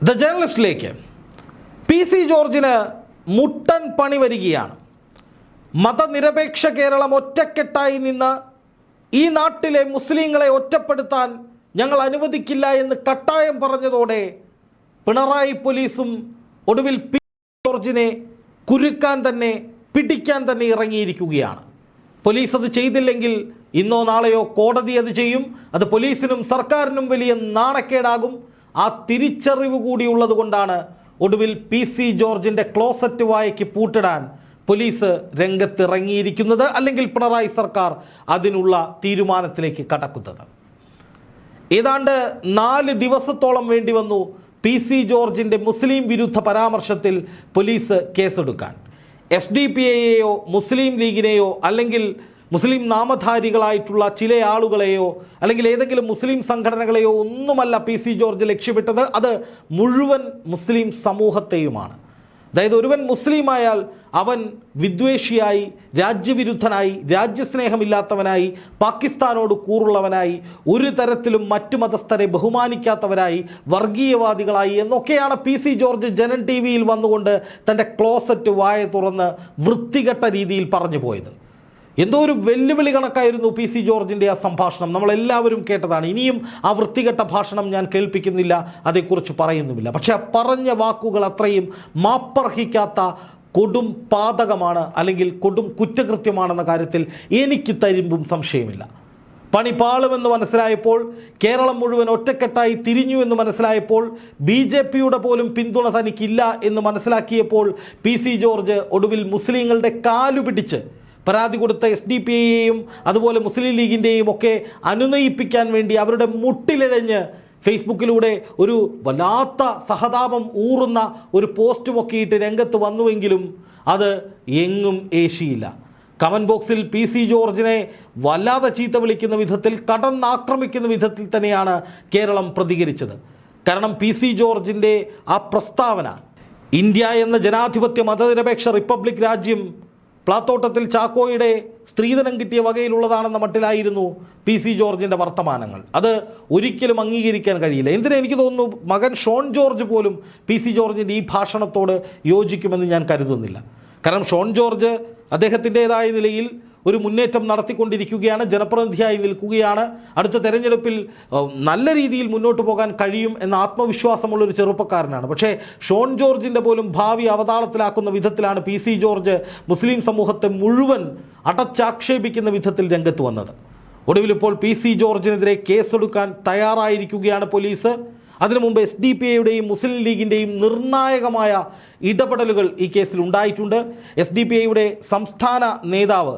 The ജേർണലിസ്റ്റിലേക്ക് PC ജോർജിന് മുട്ടൻ പണി വരികയാണ്. മതനിരപേക്ഷ കേരളം ഒറ്റക്കെട്ടായി നിന്ന് ഈ നാട്ടിലെ മുസ്ലിങ്ങളെ ഒറ്റപ്പെടുത്താൻ ഞങ്ങൾ അനുവദിക്കില്ല എന്ന് കട്ടായം പറഞ്ഞതോടെ പിണറായി പോലീസും ഒടുവിൽ PC ജോർജിനെ കുരുക്കാൻ തന്നെ പിടിക്കാൻ തന്നെ ഇറങ്ങിയിരിക്കുകയാണ്. പോലീസ് അത് ചെയ്തില്ലെങ്കിൽ ഇന്നോ നാളെയോ കോടതി അത് ചെയ്യും. അത് പോലീസിനും സർക്കാരിനും വലിയ നാണക്കേടാകും. ആ തിരിച്ചറിവ് കൂടിയുള്ളത് കൊണ്ടാണ് ഒടുവിൽ PC ജോർജിൻ്റെ ക്ലോസറ്റ് വായയ്ക്ക് പൂട്ടിടാൻ പോലീസ് രംഗത്തിറങ്ങിയിരിക്കുന്നത്, അല്ലെങ്കിൽ പിണറായി സർക്കാർ അതിനുള്ള തീരുമാനത്തിലേക്ക് കടക്കുന്നത്. ഏതാണ്ട് 4 ദിവസത്തോളം വേണ്ടി വന്നു PC ജോർജിൻ്റെ മുസ്ലിം വിരുദ്ധ പരാമർശത്തിൽ പോലീസ് കേസെടുക്കാൻ. SDPIയെയോ മുസ്ലിം ലീഗിനെയോ അല്ലെങ്കിൽ മുസ്ലിം നാമധാരികളായിട്ടുള്ള ചില ആളുകളെയോ അല്ലെങ്കിൽ ഏതെങ്കിലും മുസ്ലിം സംഘടനകളെയോ ഒന്നുമല്ല PC ജോർജ് ലക്ഷ്യമിട്ടത്. അത് മുഴുവൻ മുസ്ലിം സമൂഹത്തെയുമാണ്. അതായത് ഒരുവൻ മുസ്ലിമായാൽ അവൻ വിദ്വേഷിയായി, രാജ്യവിരുദ്ധനായി, രാജ്യസ്നേഹമില്ലാത്തവനായി, പാകിസ്ഥാനോട് കൂറുള്ളവനായി, ഒരു തരത്തിലും മറ്റു മതസ്ഥരെ ബഹുമാനിക്കാത്തവരായി, വർഗീയവാദികളായി എന്നൊക്കെയാണ് PC ജോർജ് ജനൻ TV-യിൽ വന്നുകൊണ്ട് തൻ്റെ ക്ലോസറ്റ് വായ തുറന്ന് വൃത്തികെട്ട രീതിയിൽ പറഞ്ഞു പോയത്. എന്തോ ഒരു വെല്ലുവിളി കണക്കായിരുന്നു PC ജോർജിൻ്റെ ആ സംഭാഷണം. നമ്മളെല്ലാവരും കേട്ടതാണ്. ഇനിയും ആ വൃത്തികെട്ട ഭാഷണം ഞാൻ കേൾപ്പിക്കുന്നില്ല, അതേക്കുറിച്ച് പറയുന്നുമില്ല. പക്ഷെ ആ പറഞ്ഞ വാക്കുകൾ അത്രയും മാപ്പർഹിക്കാത്ത കൊടും പാതകമാണ്, അല്ലെങ്കിൽ കൊടും കുറ്റകൃത്യമാണെന്ന കാര്യത്തിൽ എനിക്ക് തരുമ്പും സംശയമില്ല. പണി പാളുമെന്ന് മനസ്സിലായപ്പോൾ, കേരളം മുഴുവൻ ഒറ്റക്കെട്ടായി തിരിഞ്ഞു എന്ന് മനസ്സിലായപ്പോൾ, BJPയുടെ പോലും പിന്തുണ തനിക്കില്ല എന്ന് മനസ്സിലാക്കിയപ്പോൾ PC ജോർജ് ഒടുവിൽ മുസ്ലിങ്ങളുടെ കാലുപിടിച്ച് പരാതി കൊടുത്ത SDPIയെയും അതുപോലെ മുസ്ലിം ലീഗിൻ്റെയും ഒക്കെ അനുനയിപ്പിക്കാൻ വേണ്ടി അവരുടെ മുട്ടിലിഴഞ്ഞ് ഫേസ്ബുക്കിലൂടെ ഒരു വല്ലാത്ത സഹതാപം ഊറുന്ന ഒരു പോസ്റ്റുമൊക്കെ ഇട്ട് രംഗത്ത് വന്നുവെങ്കിലും അത് എങ്ങും ഏശിയില്ല. കമൻറ്റ് ബോക്സിൽ PC ജോർജിനെ വല്ലാതെ ചീത്ത വിളിക്കുന്ന വിധത്തിൽ, കടന്നാക്രമിക്കുന്ന വിധത്തിൽ തന്നെയാണ് കേരളം പ്രതികരിച്ചത്. കാരണം PC ജോർജിൻ്റെ ആ പ്രസ്താവന ഇന്ത്യ എന്ന ജനാധിപത്യ മതനിരപേക്ഷ റിപ്പബ്ലിക് രാജ്യം പ്ലാത്തോട്ടത്തിൽ ചാക്കോയുടെ സ്ത്രീധനം കിട്ടിയ വകയിലുള്ളതാണെന്ന മട്ടിലായിരുന്നു PC ജോർജിൻ്റെ വർത്തമാനങ്ങൾ. അത് ഒരിക്കലും അംഗീകരിക്കാൻ കഴിയില്ല. എന്തിനാ എനിക്ക് തോന്നുന്നു മകൻ ഷോൺ ജോർജ് പോലും PC ജോർജിൻ്റെ ഈ ഭാഷണത്തോട് യോജിക്കുമെന്ന് ഞാൻ കരുതുന്നില്ല. കാരണം ഷോൺ ജോർജ് അദ്ദേഹത്തിൻ്റെതായ നിലയിൽ ഒരു മുന്നേറ്റം നടത്തിക്കൊണ്ടിരിക്കുകയാണ്, ജനപ്രതിനിധിയായി നിൽക്കുകയാണ്. അടുത്ത തെരഞ്ഞെടുപ്പിൽ നല്ല രീതിയിൽ മുന്നോട്ട് പോകാൻ കഴിയും എന്ന ആത്മവിശ്വാസമുള്ളൊരു ചെറുപ്പക്കാരനാണ്. പക്ഷേ ഷോൺ ജോർജിൻ്റെ പോലും ഭാവി അവതാളത്തിലാക്കുന്ന വിധത്തിലാണ് PC ജോർജ് മുസ്ലിം സമൂഹത്തെ മുഴുവൻ അടച്ചാക്ഷേപിക്കുന്ന വിധത്തിൽ രംഗത്ത് വന്നത്. ഒടുവിലിപ്പോൾ PC ജോർജിനെതിരെ കേസെടുക്കാൻ തയ്യാറായിരിക്കുകയാണ് പോലീസ്. അതിനു മുമ്പ് SDPIയുടെയും മുസ്ലിം ലീഗിൻ്റെയും നിർണായകമായ ഇടപെടലുകൾ ഈ കേസിൽ ഉണ്ടായിട്ടുണ്ട്. SDPIയുടെ സംസ്ഥാന നേതാവ്,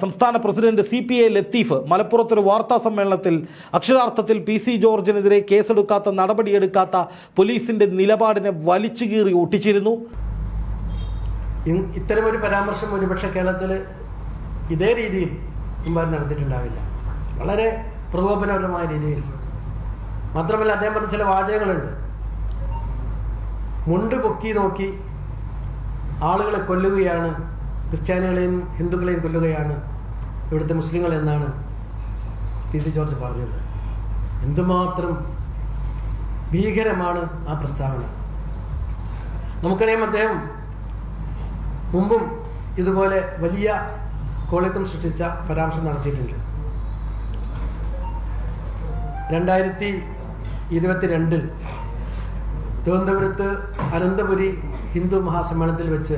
സംസ്ഥാന പ്രസിഡന്റ് CPA ലത്തീഫ് മലപ്പുറത്തൊരു വാർത്താ സമ്മേളനത്തിൽ അക്ഷരാർത്ഥത്തിൽ PC ജോർജിനെതിരെ കേസെടുക്കാത്ത, നടപടിയെടുക്കാത്ത പോലീസിൻ്റെ നിലപാടിനെ വലിച്ചു കീറി ഒട്ടിച്ചിരുന്നു. ഇത്തരമൊരു പരാമർശം ഒരുപക്ഷെ കേരളത്തിൽ ഇതേ രീതിയിൽ മുമ്പ് നടത്തിയിട്ടുണ്ടാവില്ല. വളരെ പ്രകോപനപരമായ രീതിയിൽ. മാത്രമല്ല അദ്ദേഹം പറഞ്ഞ ചില വാചകങ്ങളുണ്ട്. മുണ്ട് പൊക്കി നോക്കി ആളുകളെ കൊല്ലുകയാണ്, ക്രിസ്ത്യാനികളെയും ഹിന്ദുക്കളെയും കൊല്ലുകയാണ് ഇവിടുത്തെ മുസ്ലിങ്ങൾ എന്നാണ് PC ജോർജ് പറഞ്ഞത്. എന്തുമാത്രം ഭീകരമാണ് ആ പ്രസ്താവന. നമുക്കറിയാം അദ്ദേഹം മുമ്പും ഇതുപോലെ വലിയ കോളിത്തം സൃഷ്ടിച്ച പരാമർശം നടത്തിയിട്ടുണ്ട്. 2022 തിരുവനന്തപുരത്ത് അനന്തപുരി ഹിന്ദു മഹാസമ്മേളനത്തിൽ വെച്ച്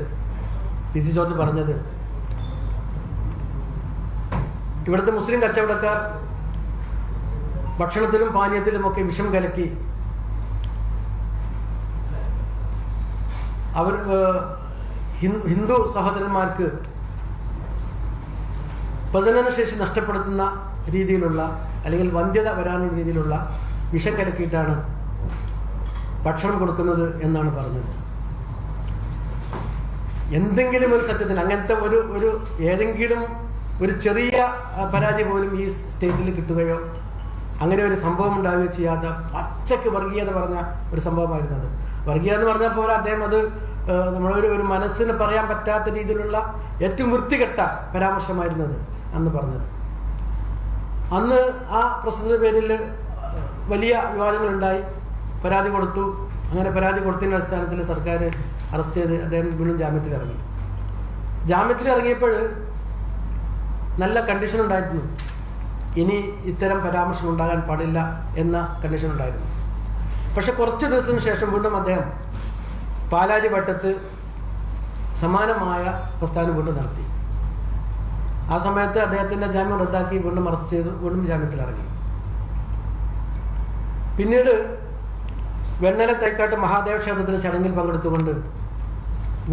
PC ജോർജ് പറഞ്ഞത്, ഇവിടുത്തെ മുസ്ലിം കച്ചവടക്കാർ ഭക്ഷണത്തിലും പാനീയത്തിലുമൊക്കെ വിഷം കലക്കി അവർ ഹിന്ദു സഹോദരന്മാർക്ക് പ്രജനനശേഷി നഷ്ടപ്പെടുത്തുന്ന രീതിയിലുള്ള, അല്ലെങ്കിൽ വന്ധ്യത വരാനുള്ള രീതിയിലുള്ള വിഷം കലക്കിയിട്ടാണ് ഭക്ഷണം കൊടുക്കുന്നത് എന്നാണ് പറഞ്ഞത്. എന്തെങ്കിലും ഒരു സത്യത്തിന് അങ്ങനത്തെ ഒരു ഏതെങ്കിലും ഒരു ചെറിയ പരാതി പോലും ഈ സ്റ്റേറ്റിൽ കിട്ടുകയോ അങ്ങനെ ഒരു സംഭവം ഉണ്ടാവുകയോ ചെയ്യാത്ത പച്ചക്ക് വർഗീയത പറഞ്ഞ ഒരു സംഭവമായിരുന്നു അത്. വർഗീയത എന്ന് പറഞ്ഞാൽ പോലെ അദ്ദേഹം അത് നമ്മളൊരു മനസ്സിന് പറയാൻ പറ്റാത്ത രീതിയിലുള്ള ഏറ്റവും വൃത്തികെട്ട പരാമർശമായിരുന്നത് അന്ന് പറഞ്ഞത്. അന്ന് ആ പ്രശ്നത്തിന്റെ പേരിൽ വലിയ വിവാദങ്ങളുണ്ടായി, പരാതി കൊടുത്തു, അങ്ങനെ പരാതി കൊടുത്തതിൻ്റെ അടിസ്ഥാനത്തിൽ സർക്കാർ അറസ്റ്റ് ചെയ്ത് അദ്ദേഹം വീണ്ടും ജാമ്യത്തിലിറങ്ങി. ജാമ്യത്തിലിറങ്ങിയപ്പോൾ നല്ല കണ്ടീഷൻ ഉണ്ടായിരുന്നു. ഇനി ഇത്തരം പരാമർശം ഉണ്ടാകാൻ പാടില്ല എന്ന കണ്ടീഷൻ ഉണ്ടായിരുന്നു. പക്ഷെ കുറച്ച് ദിവസത്തിന് ശേഷം വീണ്ടും അദ്ദേഹം പാലാരി വട്ടത്ത് സമാനമായ പ്രസ്താവന വീണ്ടും നടത്തി. ആ സമയത്ത് അദ്ദേഹത്തിൻ്റെ ജാമ്യം റദ്ദാക്കി വീണ്ടും അറസ്റ്റ് ചെയ്തു, വീണ്ടും ജാമ്യത്തിലിറങ്ങി. പിന്നീട് വെണ്ണല തൈക്കാട്ട് മഹാദേവ ക്ഷേത്രത്തിലെ ചടങ്ങിൽ പങ്കെടുത്തുകൊണ്ട്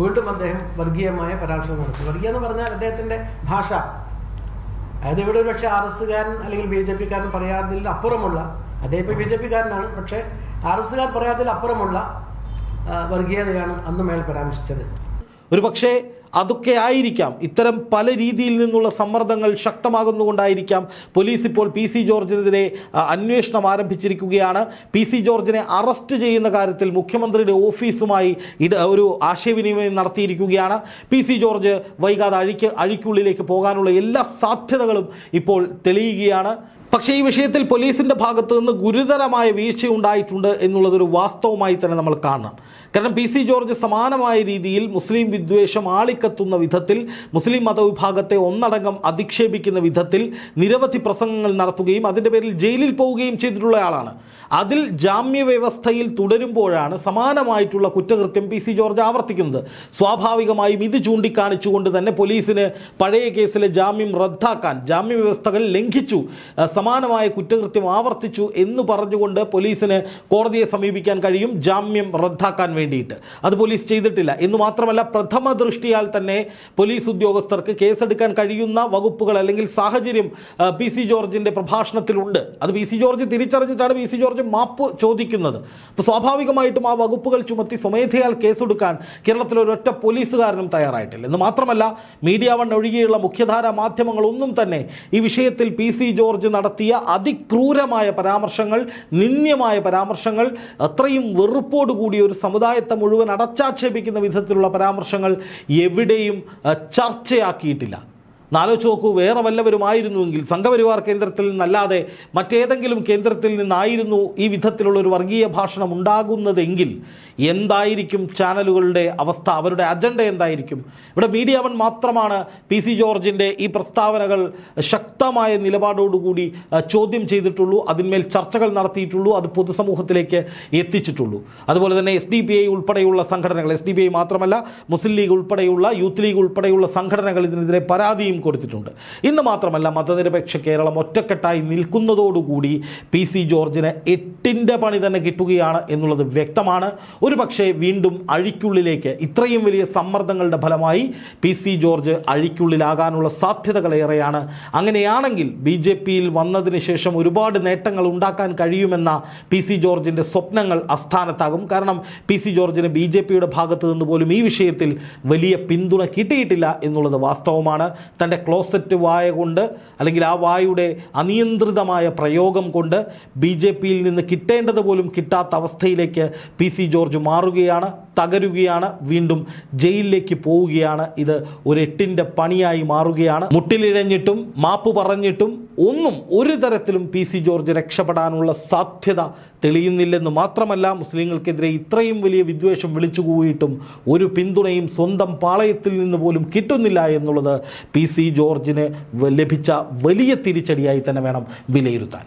വീണ്ടും അദ്ദേഹം വർഗീയമായ പരാമർശം നടത്തി. വർഗീയ എന്ന് പറഞ്ഞാൽ അദ്ദേഹത്തിൻ്റെ ഭാഷ, അതായത് ഇവിടെ ഒരു പക്ഷേ RS-കാരൻ അല്ലെങ്കിൽ BJP കാരൻ പറയാതിൽ അപ്പുറമുള്ള, അദ്ദേഹം ഇപ്പോൾ BJP കാരനാണ്, പക്ഷേ RS-കാർ പറയാതിൽ അപ്പുറമുള്ള വർഗീയതയാണ് അന്ന് മേൽ പരാമർശിച്ചത്. ഒരു പക്ഷേ അതൊക്കെ ആയിരിക്കാം, ഇത്തരം പല രീതിയിൽ നിന്നുള്ള സമ്മർദ്ദങ്ങൾ ശക്തമാകുന്നുകൊണ്ടായിരിക്കാം പോലീസ് ഇപ്പോൾ PC ജോർജിനെതിരെ അന്വേഷണം ആരംഭിച്ചിരിക്കുകയാണ്. PC ജോർജിനെ അറസ്റ്റ് ചെയ്യുന്ന കാര്യത്തിൽ മുഖ്യമന്ത്രിയുടെ ഓഫീസുമായി ഒരു ആശയവിനിമയം നടത്തിയിരിക്കുകയാണ്. PC ജോർജ് വൈകാതെ അഴിക്കുള്ളിലേക്ക് പോകാനുള്ള എല്ലാ സാധ്യതകളും ഇപ്പോൾ തെളിയുകയാണ്. പക്ഷേ ഈ വിഷയത്തിൽ പോലീസിൻ്റെ ഭാഗത്തു നിന്ന് ഗുരുതരമായ വീഴ്ചയുണ്ടായിട്ടുണ്ട് എന്നുള്ളതൊരു വാസ്തവമായി തന്നെ നമ്മൾ കാണണം. കാരണം PC ജോർജ് സമാനമായ രീതിയിൽ മുസ്ലിം വിദ്വേഷം ആളിക്കത്തുന്ന വിധത്തിൽ, മുസ്ലിം മതവിഭാഗത്തെ ഒന്നടങ്കം അധിക്ഷേപിക്കുന്ന വിധത്തിൽ നിരവധി പ്രസംഗങ്ങൾ നടത്തുകയും അതിൻ്റെ പേരിൽ ജയിലിൽ പോവുകയും ചെയ്തിട്ടുള്ള ആളാണ്. അതിൽ ജാമ്യവ്യവസ്ഥയിൽ തുടരുമ്പോഴാണ് സമാനമായിട്ടുള്ള കുറ്റകൃത്യം PC ജോർജ് ആവർത്തിക്കുന്നത്. സ്വാഭാവികമായും ഇത് ചൂണ്ടിക്കാണിച്ചുകൊണ്ട് തന്നെ പോലീസിന് പഴയ കേസിലെ ജാമ്യം റദ്ദാക്കാൻ, ജാമ്യവ്യവസ്ഥകൾ ലംഘിച്ചു, സമാനമായ കുറ്റകൃത്യം ആവർത്തിച്ചു എന്ന് പറഞ്ഞുകൊണ്ട് പോലീസിന് കോടതിയെ സമീപിക്കാൻ കഴിയും ജാമ്യം റദ്ദാക്കാൻ വേണ്ടിയിട്ട്. അത് പോലീസ് ചെയ്തിട്ടില്ല എന്ന് മാത്രമല്ല, പ്രഥമ ദൃഷ്ടിയാൽ തന്നെ പോലീസ് ഉദ്യോഗസ്ഥർക്ക് കേസെടുക്കാൻ കഴിയുന്ന വകുപ്പുകൾ അല്ലെങ്കിൽ സാഹചര്യം PC ജോർജിൻ്റെ പ്രഭാഷണത്തിലുണ്ട്. അത് PC ജോർജ് തിരിച്ചറിഞ്ഞിട്ടാണ് PC ജോർജ് മാപ്പ് ചോദിക്കുന്നത്. അപ്പോൾ സ്വാഭാവികമായിട്ടും ആ വകുപ്പുകൾ ചുമത്തി സ്വമേധയാൽ കേസെടുക്കാൻ കേരളത്തിൽ ഒരൊറ്റ പോലീസുകാരനും തയ്യാറായിട്ടില്ല. എന്ന് മാത്രമല്ല, മീഡിയ വൺ ഒഴികെയുള്ള മുഖ്യധാരാ മാധ്യമങ്ങളൊന്നും തന്നെ ഈ വിഷയത്തിൽ PC ജോർജ് നടത്തിയ അതിക്രൂരമായ പരാമർശങ്ങൾ, നിന്ദ്യമായ പരാമർശങ്ങൾ, അത്രയും വെറുപ്പോടുകൂടിയ ഒരു സമുദായത്തെ മുഴുവൻ അടച്ചാക്ഷേപിക്കുന്ന വിധത്തിലുള്ള പരാമർശങ്ങൾ എവിടെയും ചർച്ചയാക്കിയിട്ടില്ല. ആലോചിച്ച് നോക്കൂ, വേറെ വല്ലവരുമായിരുന്നുവെങ്കിൽ, സംഘപരിവാർ കേന്ദ്രത്തിൽ നിന്നല്ലാതെ മറ്റേതെങ്കിലും കേന്ദ്രത്തിൽ നിന്നായിരുന്നു ഈ വിധത്തിലുള്ള ഒരു വർഗീയ ഭാഷണം ഉണ്ടാകുന്നതെങ്കിൽ എന്തായിരിക്കും ചാനലുകളുടെ അവസ്ഥ, അവരുടെ അജണ്ട എന്തായിരിക്കും? ഇവിടെ മീഡിയ വൺ മാത്രമാണ് PC ജോർജിൻ്റെ ഈ പ്രസ്താവനകൾ ശക്തമായ നിലപാടോടുകൂടി ചോദ്യം ചെയ്തിട്ടുള്ളൂ, അതിന്മേൽ ചർച്ചകൾ നടത്തിയിട്ടുള്ളൂ, അത് പൊതുസമൂഹത്തിലേക്ക് എത്തിച്ചിട്ടുള്ളൂ. അതുപോലെ തന്നെ SDPI ഉൾപ്പെടെയുള്ള സംഘടനകൾ, SDPI മാത്രമല്ല മുസ്ലിം ലീഗ് ഉൾപ്പെടെയുള്ള, യൂത്ത് ലീഗ് ഉൾപ്പെടെയുള്ള സംഘടനകൾ ഇതിനെതിരെ പരാതിയും കൊടുത്തിട്ടുണ്ട്. ഇന്ന് മാത്രമല്ല, മതനിരപേക്ഷ കേരളം ഒറ്റക്കെട്ടായി നിൽക്കുന്നതോടുകൂടി PC ജോർജിന് 8ന്റെ പണി തന്നെ കിട്ടുകയാണ് എന്നുള്ളത് വ്യക്തമാണ്. ഒരു പക്ഷേ വീണ്ടും അഴിക്കുള്ളിലേക്ക്, ഇത്രയും വലിയ സമ്മർദ്ദങ്ങളുടെ ഫലമായി PC ജോർജ് അഴിക്കുള്ളിലാകാനുള്ള സാധ്യതകളേറെയാണ്. അങ്ങനെയാണെങ്കിൽ BJPയിൽ വന്നതിന് ശേഷം ഒരുപാട് നേട്ടങ്ങൾ ഉണ്ടാക്കാൻ കഴിയുമെന്ന PC ജോർജിൻ്റെ സ്വപ്നങ്ങൾ അസ്ഥാനത്താകും. കാരണം PC ജോർജിന് BJPയുടെ ഭാഗത്തു നിന്ന് പോലും ഈ വിഷയത്തിൽ വലിയ പിന്തുണ കിട്ടിയിട്ടില്ല എന്നുള്ളത് വാസ്തവമാണ്. തൻ്റെ ക്ലോസറ്റ് വായ കൊണ്ട്, അല്ലെങ്കിൽ ആ വായുടെ അനിയന്ത്രിതമായ പ്രയോഗം കൊണ്ട് BJPയിൽ നിന്ന് കിട്ടേണ്ടത് പോലും കിട്ടാത്ത അവസ്ഥയിലേക്ക് PC ജോർജ് മാറുകയാണ്, തകരുകയാണ്, വീണ്ടും ജയിലിലേക്ക് പോവുകയാണ്. ഇത് ഒരു 8ന്റെ പണിയായി മാറുകയാണ്. മുട്ടിലിഴഞ്ഞിട്ടും മാപ്പ് പറഞ്ഞിട്ടും ഒന്നും ഒരു തരത്തിലും PC ജോർജ് രക്ഷപ്പെടാനുള്ള സാധ്യത തെളിയുന്നില്ലെന്ന് മാത്രമല്ല, മുസ്ലിങ്ങൾക്കെതിരെ ഇത്രയും വലിയ വിദ്വേഷം വിളിച്ചുകൂവിയിട്ടും ഒരു പിന്തുണയും സ്വന്തം പാളയത്തിൽ നിന്ന് പോലും കിട്ടുന്നില്ല എന്നുള്ളത് PC ജോർജിന് ലഭിച്ച വലിയ തിരിച്ചടിയായി തന്നെ വേണം വിലയിരുത്താൻ.